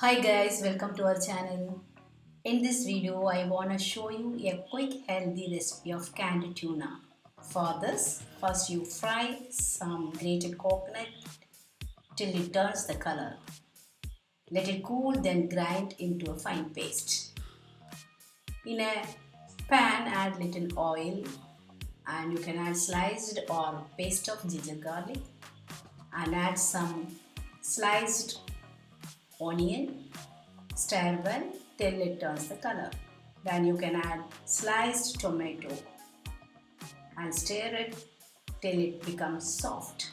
Hi guys, welcome to our channel. In this video, I want to show you a quick healthy recipe of canned tuna. For this, first you fry some grated coconut till it turns the color. Let it cool, then grind into a fine paste. In a pan, add little oil and you can add sliced or paste of ginger garlic and add some sliced onion. Stir well till it turns the color. Then you can add sliced tomato and stir it till it becomes soft.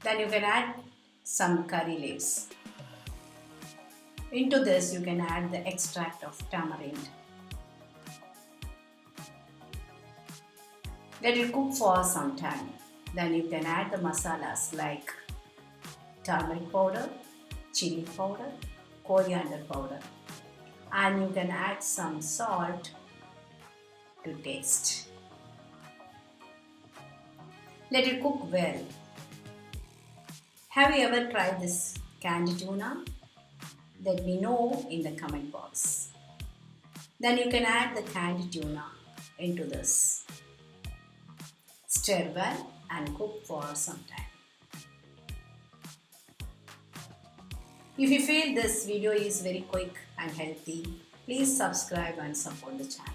Then you can add some curry leaves. Into this you can add the extract of tamarind. Let it cook for some time. Then you can add the masalas like turmeric powder, chili powder, coriander powder, and you can add some salt to taste. Let it cook well. Have you ever tried this canned tuna? Let me know in the comment box. Then you can add the canned tuna into this. Stir well and cook for some time. If you feel this video is very quick and healthy, please subscribe and support the channel.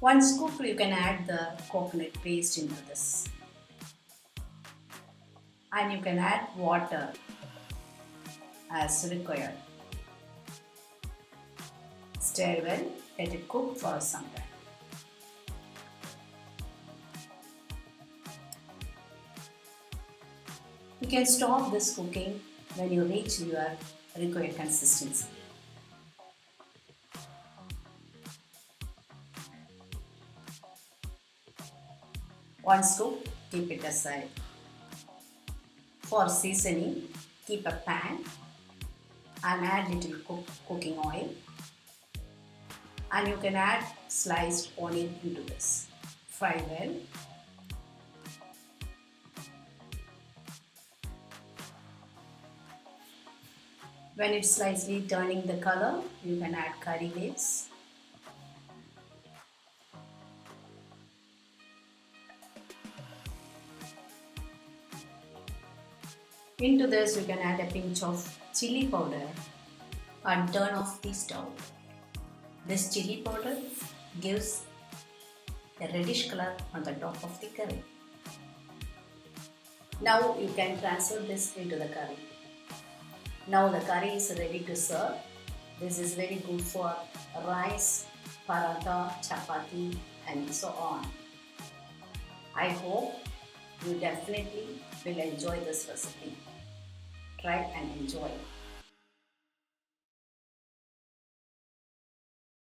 Once cooked, you can add the coconut paste into this. And you can add water as required. Stir well, let it cook for some time. You can stop this cooking when you reach your required consistency. Once cooked, keep it aside. For seasoning, keep a pan and add little cooking oil. And you can add sliced onion into this. Fry well. When it's slightly turning the color, you can add curry leaves. Into this, you can add a pinch of chili powder and turn off the stove. This chili powder gives a reddish color on the top of the curry. Now you can transfer this into the curry. Now the curry is ready to serve. This is very good for rice, paratha, chapati and so on. I hope you definitely will enjoy this recipe. Try and enjoy.